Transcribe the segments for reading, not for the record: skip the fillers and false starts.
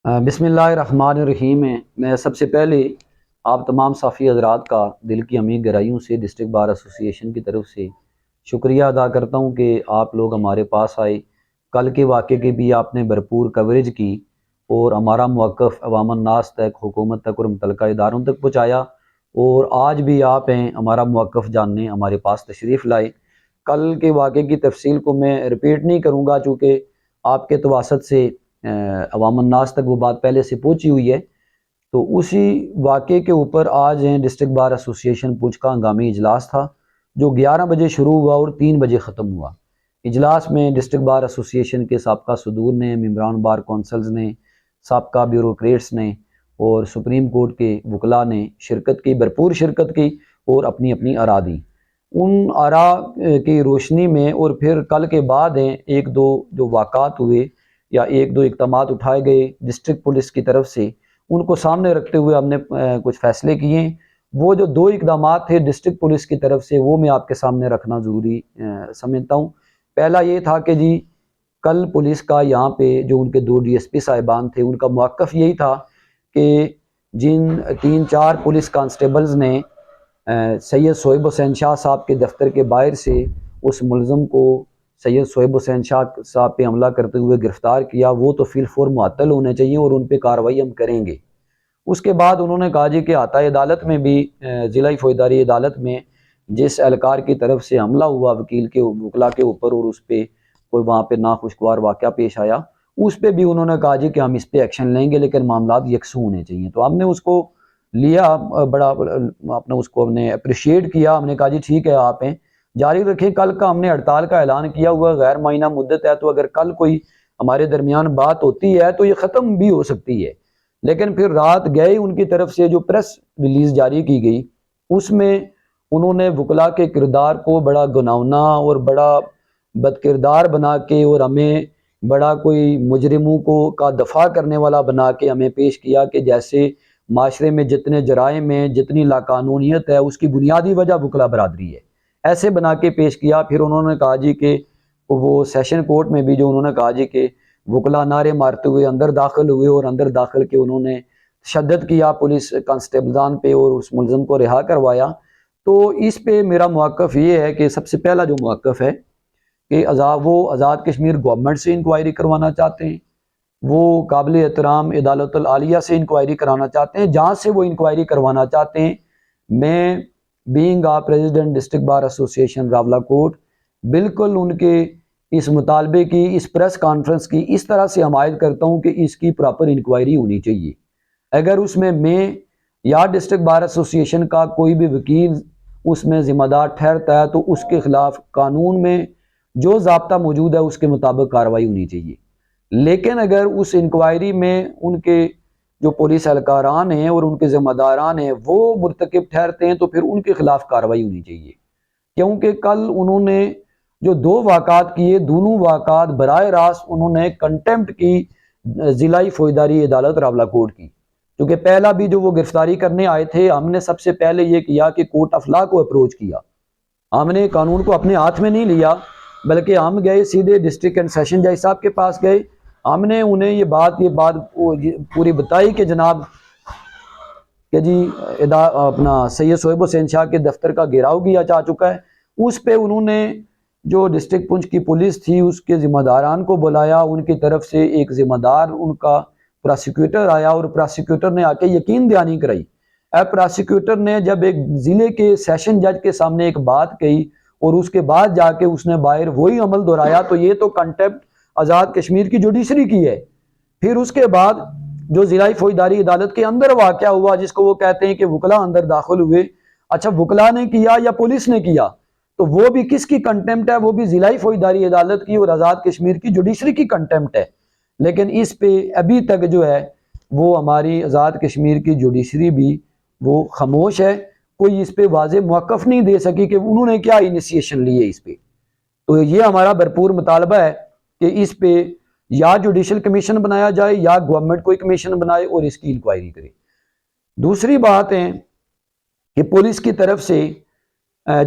بسم اللہ الرحمن الرحیم میں سب سے پہلے آپ تمام صحافی حضرات کا دل کی عمیق گہرائیوں سے ڈسٹرکٹ بار ایسوسی ایشن کی طرف سے شکریہ ادا کرتا ہوں کہ آپ لوگ ہمارے پاس آئے۔ کل کے واقعے کی بھی آپ نے بھرپور کوریج کی اور ہمارا موقف عوام الناس تک، حکومت تک اور متعلقہ اداروں تک پہنچایا، اور آج بھی آپ ہیں ہمارا موقف جاننے ہمارے پاس تشریف لائے۔ کل کے واقعے کی تفصیل کو میں رپیٹ نہیں کروں گا چونکہ آپ کے تواسط سے عوام الناس تک وہ بات پہلے سے پہنچی ہوئی ہے۔ تو اسی واقعے کے اوپر آج ڈسٹرکٹ بار ایسوسی ایشن پونچھ کا ہنگامی اجلاس تھا جو 11 بجے شروع ہوا اور 3 بجے ختم ہوا۔ اجلاس میں ڈسٹرکٹ بار ایسوسی ایشن کے سابقہ صدور نے، ممبران بار کونسلز نے، سابقہ بیوروکریٹس نے اور سپریم کورٹ کے وکلاء نے شرکت کی، بھرپور شرکت کی اور اپنی اپنی آراء دی۔ ان آراء کی روشنی میں اور پھر کل کے بعد ایک دو جو واقعات ہوئے یا ایک دو اقدامات اٹھائے گئے ڈسٹرکٹ پولیس کی طرف سے، ان کو سامنے رکھتے ہوئے ہم نے کچھ فیصلے کیے ہیں۔ وہ جو 2 اقدامات تھے ڈسٹرکٹ پولیس کی طرف سے، وہ میں آپ کے سامنے رکھنا ضروری سمجھتا ہوں۔ پہلا یہ تھا کہ جی کل پولیس کا یہاں پہ جو ان کے 2 ڈی ایس پی صاحبان تھے، ان کا موقف یہی تھا کہ جن 3-4 پولیس کانسٹیبلز نے سید صہیب حسین شاہ صاحب کے دفتر کے باہر سے اس ملزم کو سید صہیب حسین شاہ صاحب پہ حملہ کرتے ہوئے گرفتار کیا، وہ تو فی الفور معطل ہونے چاہیے اور ان پہ کارروائی ہم کریں گے۔ اس کے بعد انہوں نے کہا جی کہ احاطہ عدالت میں بھی، ضلعی فوجداری عدالت میں جس اہلکار کی طرف سے حملہ ہوا وکلاء کے اوپر اور اس پہ کوئی وہاں پہ ناخوشگوار واقعہ پیش آیا، اس پہ بھی انہوں نے کہا جی کہ ہم اس پہ ایکشن لیں گے لیکن معاملات یکسو ہونے چاہیے۔ تو ہم نے اس کو لیا، بڑا اپنا اس کو ہم نے اپریشیٹ کیا۔ ہم نے کہا جی ٹھیک ہے، آپ ہیں جاری رکھیں۔ کل کا ہم نے ہڑتال کا اعلان کیا ہوا، غیر معینہ مدت ہے، تو اگر کل کوئی ہمارے درمیان بات ہوتی ہے تو یہ ختم بھی ہو سکتی ہے۔ لیکن پھر رات گئے ان کی طرف سے جو پریس ریلیز جاری کی گئی، اس میں انہوں نے وکلاء کے کردار کو بڑا گناونا اور بڑا بدکردار بنا کے اور ہمیں بڑا کوئی مجرموں کا دفاع کرنے والا بنا کے ہمیں پیش کیا کہ جیسے معاشرے میں جتنے جرائم ہیں، جتنی لاقانونیت ہے، اس کی بنیادی وجہ وکلاء برادری ہے، ایسے بنا کے پیش کیا۔ پھر انہوں نے کہا جی کہ وہ سیشن کورٹ میں بھی جو انہوں نے کہا جی کہ وکلاء نعرے مارتے ہوئے اندر داخل ہوئے اور اندر داخل کے انہوں نے تشدد کیا پولیس کانسٹیبلان پہ اور اس ملزم کو رہا کروایا۔ تو اس پہ میرا موقف یہ ہے کہ سب سے پہلا جو موقف ہے کہ وہ آزاد کشمیر گورنمنٹ سے انکوائری کروانا چاہتے ہیں، وہ قابل احترام عدالت العالیہ سے انکوائری کرانا چاہتے ہیں، جہاں سے وہ انکوائری کروانا چاہتے ہیں۔ میں بینگ پریزیڈنٹ ڈسٹرکٹ بار ایسوسی ایشن راولاکوٹ بالکل ان کے اس مطالبے کی، اس پریس کانفرنس کی اس طرح سے حمایت کرتا ہوں کہ اس کی پراپر انکوائری ہونی چاہیے۔ اگر اس میں یا ڈسٹرکٹ بار ایسوسی ایشن کا کوئی بھی وکیل اس میں ذمہ دار ٹھہرتا ہے تو اس کے خلاف قانون میں جو ضابطہ موجود ہے اس کے مطابق کارروائی ہونی چاہیے۔ لیکن اگر اس انکوائری میں ان کے جو پولیس اہلکاران ہیں اور ان کے ذمہ داران ہیں وہ مرتکب ٹھہرتے ہیں تو پھر ان کے خلاف کارروائی ہونی چاہیے، کیونکہ کل انہوں نے جو 2 واقعات کیے، دونوں واقعات براہ راست انہوں نے کنٹمپٹ کی ضلعی فوجداری عدالت راولاکوٹ کی۔ کیونکہ پہلا بھی جو وہ گرفتاری کرنے آئے تھے، ہم نے سب سے پہلے یہ کیا کہ کورٹ آف لاء کو اپروچ کیا۔ ہم نے قانون کو اپنے ہاتھ میں نہیں لیا بلکہ ہم گئے سیدھے ڈسٹرکٹ اینڈ سیشن جج صاحب کے پاس گئے۔ ہم نے انہیں یہ بات پوری بتائی کہ جناب کہ جی اپنا سید صہیب حسین شاہ کے دفتر کا گھیراؤ کیا جا چکا ہے۔ اس پہ انہوں نے جو ڈسٹرکٹ پونچھ کی پولیس تھی اس کے ذمہ داران کو بلایا، ان کی طرف سے ایک ذمہ دار ان کا پراسیکیوٹر آیا اور پراسیکیوٹر نے آ کے یقین دہانی کرائی۔ پراسیکیوٹر نے جب ایک ضلع کے سیشن جج کے سامنے ایک بات کہی اور اس کے بعد جا کے اس نے باہر وہی عمل دہرایا، تو یہ تو کنٹمپٹ آزاد کشمیر کی جوڈیشری کی ہے۔ پھر اس کے بعد جو ضلعی فوجداری عدالت کے اندر واقعہ ہوا جس کو وہ کہتے ہیں کہ وکلاء اندر داخل ہوئے، اچھا وکلاء نے کیا یا پولیس نے کیا؟ تو وہ بھی کس کی کنٹمپٹ ہے؟ وہ بھی ضلعی فوجداری عدالت کی اور آزاد کشمیر کی جوڈیشری کی کنٹمپٹ ہے۔ لیکن اس پہ ابھی تک جو ہے وہ ہماری آزاد کشمیر کی جوڈیشری بھی وہ خاموش ہے، کوئی اس پہ واضح موقف نہیں دے سکی کہ انہوں نے کیا انیشیشن لی ہے اس پہ۔ تو یہ ہمارا بھرپور مطالبہ ہے کہ اس پہ یا جوڈیشل کمیشن بنایا جائے یا گورنمنٹ کوئی کمیشن بنائے اور اس کی انکوائری کرے۔ دوسری بات ہے کہ پولیس کی طرف سے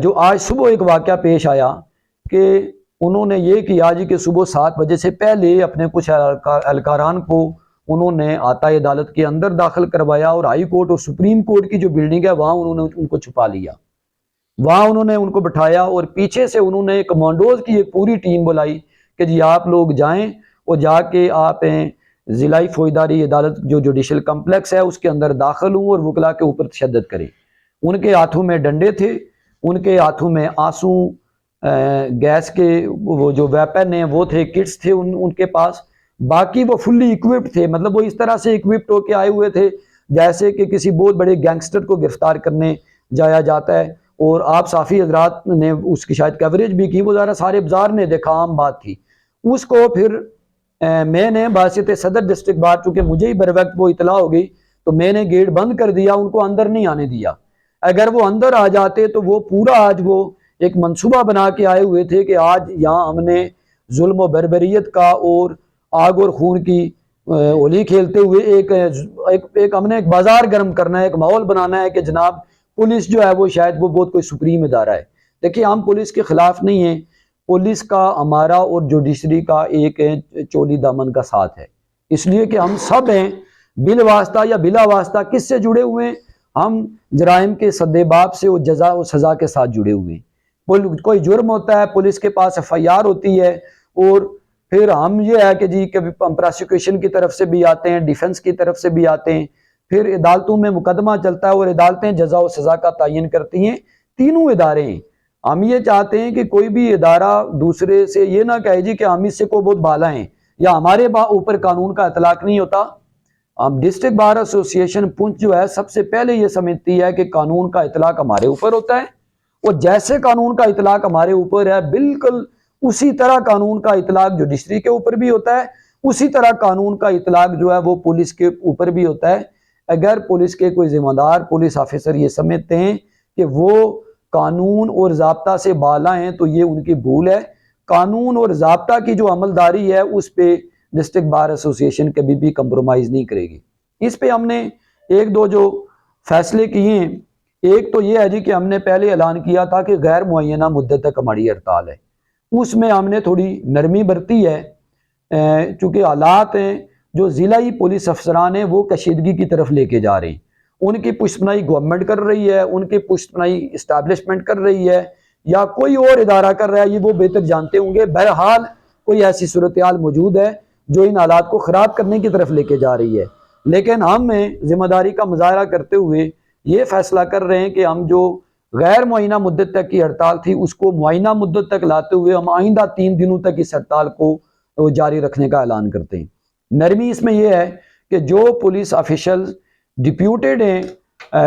جو آج صبح ایک واقعہ پیش آیا کہ انہوں نے یہ کیا جی کہ صبح 7 بجے سے پہلے اپنے کچھ اہلکاران کو انہوں نے آتا عدالت کے اندر داخل کروایا اور ہائی کورٹ اور سپریم کورٹ کی جو بلڈنگ ہے وہاں انہوں نے ان کو چھپا لیا، وہاں انہوں نے ان کو بٹھایا اور پیچھے سے انہوں نے کمانڈوز کی ایک پوری ٹیم بلائی کہ جی آپ لوگ جائیں اور جا کے آپ ضلعی فوجداری عدالت جو جوڈیشل کمپلیکس ہے اس کے اندر داخل ہوں اور وکلا کے اوپر تشدد کریں۔ ان کے ہاتھوں میں ڈنڈے تھے، ان کے ہاتھوں میں آنسو گیس کے وہ جو ویپن ہیں وہ تھے، کٹس تھے ان کے پاس، باقی وہ فلی اکوپڈ تھے، مطلب وہ اس طرح سے اکوپڈ ہو کے آئے ہوئے تھے جیسے کہ کسی بہت بڑے گینگسٹر کو گرفتار کرنے جایا جاتا ہے۔ اور آپ صحافی حضرات نے اس کی شاید کوریج بھی کی، وہ ذرا سارے بازار نے دیکھا، عام بات تھی۔ اس کو پھر میں نے بحیثیت صدر ڈسٹرکٹ بار، چونکہ مجھے ہی بر وقت وہ اطلاع ہو گئی تو میں نے گیٹ بند کر دیا، ان کو اندر نہیں آنے دیا۔ اگر وہ اندر آ جاتے تو وہ پورا آج وہ ایک منصوبہ بنا کے آئے ہوئے تھے کہ آج یہاں ہم نے ظلم و بربریت کا اور آگ اور خون کی ہولی کھیلتے ہوئے ایک ہم نے ایک بازار گرم کرنا ہے، ایک ماحول بنانا ہے کہ جناب پولیس جو ہے وہ شاید وہ بہت کوئی سپریم ادارہ ہے۔ دیکھیے ہم پولیس کے خلاف نہیں ہیں، پولیس کا ہمارا اور جوڈیشری کا ایک چولی دامن کا ساتھ ہے، اس لیے کہ ہم سب ہیں بل واسطہ یا بلا واسطہ کس سے جڑے ہوئے ہیں، ہم جرائم کے سدباب سے اور جزا و سزا کے ساتھ جڑے ہوئے ہیں۔ کوئی جرم ہوتا ہے پولیس کے پاس FIR ہوتی ہے اور پھر ہم یہ ہے کہ جی کبھی پراسیکیوشن کی طرف سے بھی آتے ہیں، ڈیفنس کی طرف سے بھی آتے ہیں، پھر عدالتوں میں مقدمہ چلتا ہے اور عدالتیں جزا و سزا کا تعین کرتی ہیں، تینوں ادارے ہیں۔ ہم یہ چاہتے ہیں کہ کوئی بھی ادارہ دوسرے سے یہ نہ کہے جی کہ ہم اس سے کو بہت بالا ہیں یا ہمارے اوپر قانون کا اطلاق نہیں ہوتا۔ ڈسٹرکٹ بار ایسوسی ایشن پنچ جو ہے سب سے پہلے یہ سمجھتی ہے کہ قانون کا اطلاق ہمارے اوپر ہوتا ہے، اور جیسے قانون کا اطلاق ہمارے اوپر ہے بالکل اسی طرح قانون کا اطلاق جوڈیشری کے اوپر بھی ہوتا ہے، اسی طرح قانون کا اطلاق جو ہے وہ پولیس کے اوپر بھی ہوتا ہے۔ اگر پولیس کے کوئی ذمہ دار پولیس آفیسر یہ سمجھتے ہیں کہ وہ قانون اور ضابطہ سے بالا ہیں تو یہ ان کی بھول ہے۔ قانون اور ضابطہ کی جو عملداری ہے اس پہ ڈسٹرکٹ بار ایسوسی ایشن کبھی بھی کمپرومائز نہیں کرے گی۔ اس پہ ہم نے ایک دو جو فیصلے کیے ہیں، ایک تو یہ ہے جی کہ ہم نے پہلے اعلان کیا تھا کہ غیر معینہ مدت تک ہماری ہڑتال ہے، اس میں ہم نے تھوڑی نرمی برتی ہے، چونکہ حالات ہیں جو ضلعی پولیس افسران ہیں وہ کشیدگی کی طرف لے کے جا رہے ہیں، ان کی پشتپناہی گورنمنٹ کر رہی ہے، ان کی پشتپناہی اسٹیبلشمنٹ کر رہی ہے یا کوئی اور ادارہ کر رہا ہے، یہ وہ بہتر جانتے ہوں گے۔ بہرحال کوئی ایسی صورتحال موجود ہے جو ان حالات کو خراب کرنے کی طرف لے کے جا رہی ہے، لیکن ہم ذمہ داری کا مظاہرہ کرتے ہوئے یہ فیصلہ کر رہے ہیں کہ ہم جو غیر معینہ مدت تک کی ہڑتال تھی اس کو معینہ مدت تک لاتے ہوئے ہم آئندہ 3 دنوں تک اس ہڑتال کو جاری رکھنے کا اعلان کرتے ہیں۔ نرمی اس میں یہ ہے کہ جو پولیس آفیشل ڈپیوٹیڈ ہیں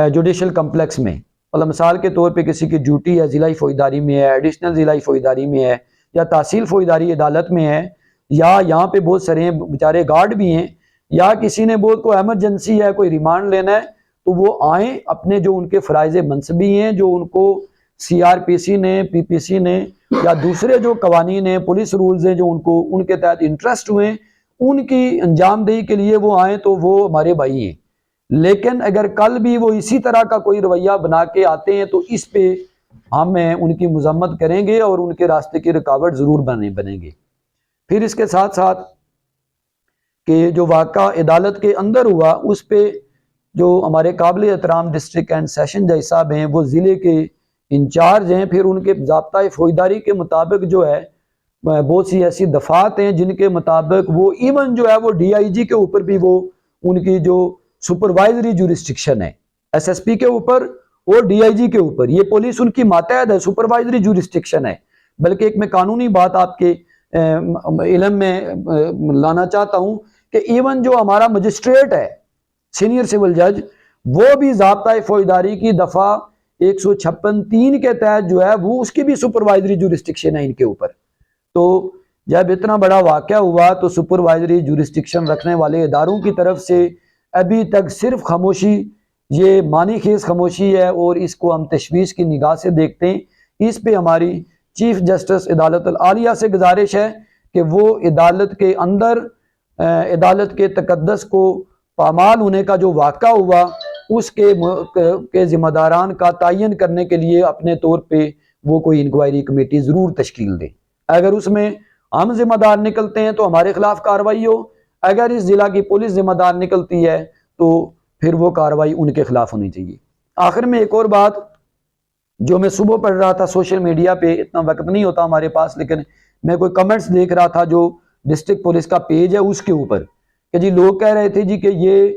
جوڈیشل کمپلیکس میں، مطلب مثال کے طور پہ کسی کی ڈیوٹی ہے ضلعی فوجداری میں ہے، ایڈیشنل ضلعی فوجداری میں ہے، یا تحصیل فوجداری عدالت میں ہے، یا یہاں پہ بہت سارے بیچارے گارڈ بھی ہیں، یا کسی نے بہت کوئی ایمرجنسی ہے، کوئی ریمانڈ لینا ہے تو وہ آئیں، اپنے جو ان کے فرائض منصبی ہیں جو ان کو CRPC نے، PPC نے یا دوسرے جو قوانین ہیں پولیس رولز ہیں جو ان کے تحت انٹرسٹ ہوئے ہیں ان کی انجام دہی کے لیے وہ آئیں تو وہ ہمارے بھائی ہیں۔ لیکن اگر کل بھی وہ اسی طرح کا کوئی رویہ بنا کے آتے ہیں تو اس پہ ہم ان کی مذمت کریں گے اور ان کے راستے کی رکاوٹ ضرور بنیں گے۔ پھر اس کے ساتھ ساتھ کہ جو واقعہ عدالت کے اندر ہوا اس پہ جو ہمارے قابل احترام ڈسٹرکٹ اینڈ سیشن جج صاحب ہیں وہ ضلع کے انچارج ہیں، پھر ان کے ضابطۂ فوجداری کے مطابق جو ہے بہت سی ایسی دفعات ہیں جن کے مطابق وہ ایون جو ہے وہ DIG کے اوپر بھی وہ ان کی جو سپروائزری جورسڈکشن ہے، SSP کے اوپر اور DIG کے اوپر، یہ پولیس ان کی ماتحت ہے، سپروائزری جورسڈکشن ہے۔ بلکہ ایک میں قانونی بات آپ کے علم میں لانا چاہتا ہوں کہ ایون جو ہمارا مجسٹریٹ ہے سینئر سول جج، وہ بھی ضابطۂ فوجداری کی دفعہ 156(3) کے تحت جو ہے وہ اس کی بھی سپروائزری جورسڈکشن ہے ان کے اوپر۔ تو جب اتنا بڑا واقعہ ہوا تو سپروائزری جورسڈکشن رکھنے والے اداروں کی طرف سے ابھی تک صرف خاموشی، یہ معنی خیز خاموشی ہے، اور اس کو ہم تشویش کی نگاہ سے دیکھتے ہیں۔ اس پہ ہماری چیف جسٹس عدالت العالیہ سے گزارش ہے کہ وہ عدالت کے اندر عدالت کے تقدس کو پامال ہونے کا جو واقعہ ہوا اس کے ذمہ داران کا تعین کرنے کے لیے اپنے طور پہ وہ کوئی انکوائری کمیٹی ضرور تشکیل دے۔ اگر اس میں ہم ذمہ دار نکلتے ہیں تو ہمارے خلاف کارروائی ہو، اگر اس ضلع کی پولیس ذمہ دار نکلتی ہے تو پھر وہ کارروائی ان کے خلاف ہونی چاہیے۔ آخر میں ایک اور بات جو میں صبح پڑھ رہا تھا سوشل میڈیا پہ، اتنا وقت نہیں ہوتا ہمارے پاس، لیکن میں کوئی کمنٹس دیکھ رہا تھا جو ڈسٹرکٹ پولیس کا پیج ہے اس کے اوپر، کہ جی لوگ کہہ رہے تھے جی کہ یہ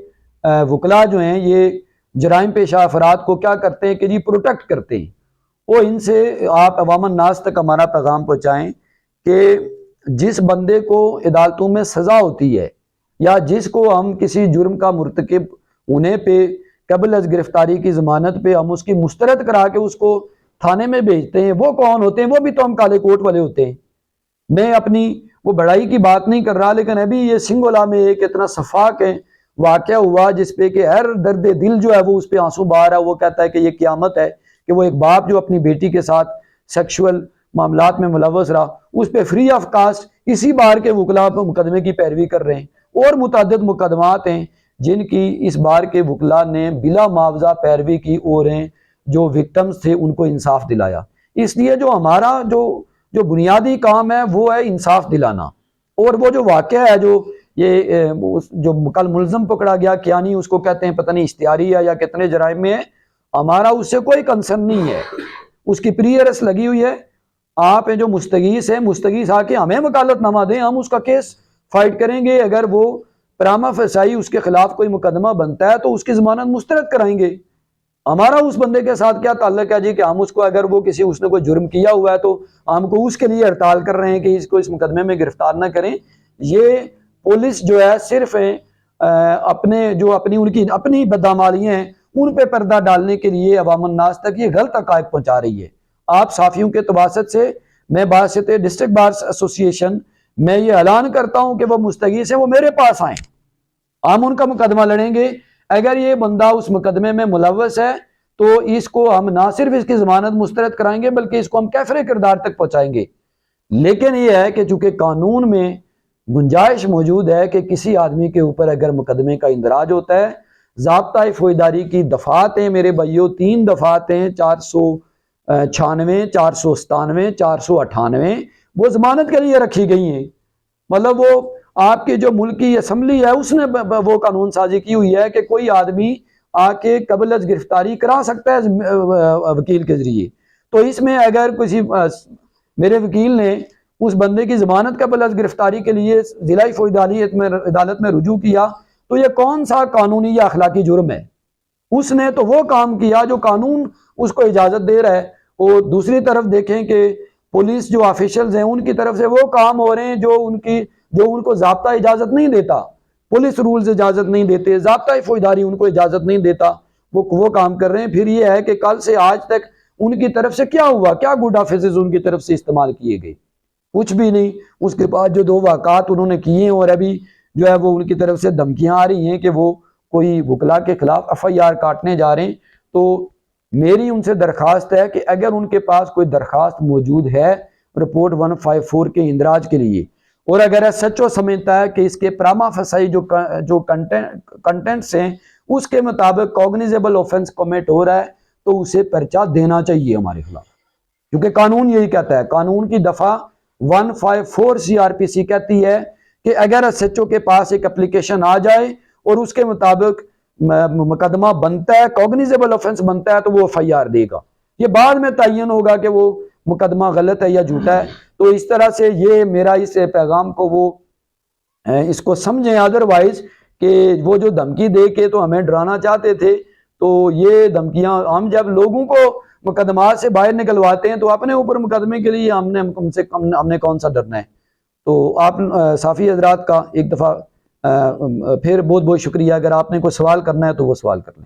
وکلاء جو ہیں یہ جرائم پیشہ افراد کو کیا کرتے ہیں کہ جی پروٹیکٹ کرتے ہیں۔ وہ ان سے آپ عوام الناس تک ہمارا پیغام پہنچائیں کہ جس بندے کو عدالتوں میں سزا ہوتی ہے یا جس کو ہم کسی جرم کا مرتکب ہونے پہ قبل از گرفتاری کی ضمانت پہ ہم اس کی مسترد کرا کے اس کو تھانے میں بھیجتے ہیں، وہ کون ہوتے ہیں؟ وہ بھی تو ہم کالے کوٹ والے ہوتے ہیں۔ میں اپنی وہ بڑائی کی بات نہیں کر رہا، لیکن ابھی یہ سنگولا میں ایک اتنا شفاق واقعہ ہوا جس پہ کہ ہر درد دل جو ہے وہ اس پہ آنسو بہا رہا ہے۔ وہ کہتا ہے کہ یہ قیامت ہے کہ وہ ایک باپ جو اپنی بیٹی کے ساتھ سیکشول معاملات میں ملوث رہا، اس پہ فری آف کاسٹ اسی بار کے وکلاء پہ مقدمے کی پیروی کر رہے ہیں، اور متعدد مقدمات ہیں جن کی اس بار کے وکلاء نے بلا معاوضہ پیروی کی اور جو وکٹمز تھے ان کو انصاف دلایا۔ اس لیے جو ہمارا جو بنیادی کام ہے وہ ہے انصاف دلانا، اور وہ جو واقعہ ہے جو کل ملزم پکڑا گیا کیانی، اس کو کہتے ہیں پتہ نہیں اشتہاری ہے یا کتنے جرائم میں ہے، ہمارا اس سے کوئی کنسرن نہیں ہے، اس کی پری ارسٹ لگی ہوئی ہے۔ آپ جو مستغیث ہیں، مستغیث آ کے ہمیں وکالت نامہ دیں، ہم اس کا کیس فائٹ کریں گے۔ اگر وہ پراما فسائی اس کے خلاف کوئی مقدمہ بنتا ہے تو اس کی ضمانت مسترد کرائیں گے۔ ہمارا اس بندے کے ساتھ کیا تعلق ہے جی کہ ہم اس کو اگر وہ اس نے کوئی جرم کیا ہوا ہے تو ہم کو اس کے لیے ہڑتال کر رہے ہیں کہ اس کو اس مقدمے میں گرفتار نہ کریں۔ یہ پولیس جو ہے صرف اپنی بدعمالیاں ہیں ان پہ پردہ ڈالنے کے لیے عوام الناس تک یہ غلط عقائد پہنچا رہی ہے۔ آپ صحافیوں کے تواسط سے میں باسط ڈسٹرکٹ بار ایسوسی ایشن میں یہ اعلان کرتا ہوں کہ وہ مستغیث ہیں، وہ میرے پاس آئیں، ہم ان کا مقدمہ لڑیں گے۔ اگر یہ بندہ اس مقدمے میں ملوث ہے تو اس کو ہم نہ صرف اس کی ضمانت مسترد کرائیں گے بلکہ اس کو ہم کیفر کردار تک پہنچائیں گے۔ لیکن یہ ہے کہ چونکہ قانون میں گنجائش موجود ہے کہ کسی آدمی کے اوپر اگر مقدمے کا اندراج ہوتا ہے، ضابطۂ فوجداری کی دفعات ہیں میرے بھائیوں، 3 دفعات ہیں، 496، 497، 498، وہ ضمانت کے لیے رکھی گئی ہیں۔ مطلب وہ آپ کی جو ملکی اسمبلی ہے اس نے وہ قانون سازی کی ہوئی ہے کہ کوئی آدمی آ کے قبل از گرفتاری کرا سکتا ہے وکیل کے ذریعے۔ تو اس میں اگر کسی میرے وکیل نے اس بندے کی ضمانت قبل از گرفتاری کے لیے ضلعی فوجداری عدالت میں رجوع کیا تو یہ کون سا قانونی یا اخلاقی جرم ہے؟ اس نے تو وہ کام کیا جو قانون اس کو اجازت دے رہا ہے۔ اور دوسری طرف دیکھیں کہ پولیس جو آفیشلز ہیں ان کی طرف سے وہ کام ہو رہے ہیں جو ان کو ضابطہ اجازت نہیں دیتا، پولیس رولز اجازت نہیں دیتے، ضابطۂ فوجداری ان کو اجازت نہیں دیتا، وہ کام کر رہے ہیں۔ پھر یہ ہے کہ کل سے آج تک ان کی طرف سے کیا ہوا، کیا گڈ آفیسز ان کی طرف سے استعمال کیے گئے؟ کچھ بھی نہیں۔ اس کے بعد جو 2 واقعات انہوں نے کیے ہیں اور ابھی جو ہے وہ ان کی طرف سے دھمکیاں آ رہی ہیں کہ وہ کوئی وکلاء کے خلاف FIR کاٹنے جا رہے ہیں، تو میری ان سے درخواست ہے کہ اگر ان کے پاس کوئی درخواست موجود ہے رپورٹ 154 کے اندراج کے لیے، اور اگر SHO سمجھتا ہے کہ اس کے پراما فسائی جو کنٹینٹس ہیں اس کے مطابق کوگنیزیبل آفنس کمٹ ہو رہا ہے تو اسے پرچہ دینا چاہیے ہمارے خلاف، کیونکہ قانون یہی کہتا ہے۔ قانون کی دفعہ 154 CRPC کہتی ہے کہ اگر SHO کے پاس ایک اپلیکیشن آ جائے اور اس کے مطابق مقدمہ بنتا ہے، کوگنیزیبل آفنس بنتا ہے، تو وہ FIR دے گا۔ یہ بعد میں تعین ہوگا کہ وہ مقدمہ غلط ہے یا جھوٹا ہے۔ تو اس طرح سے یہ میرا اس پیغام کو وہ اس کو سمجھیں، ادروائز کہ وہ جو دھمکی دے کے تو ہمیں ڈرانا چاہتے تھے، تو یہ دھمکیاں ہم جب لوگوں کو مقدمات سے باہر نکلواتے ہیں تو اپنے اوپر مقدمے کے لیے ہم نے کون سا ڈرنا ہے۔ تو آپ صحافی حضرات کا ایک دفعہ پھر بہت بہت شکریہ۔ اگر آپ نے کوئی سوال کرنا ہے تو وہ سوال کر لیں۔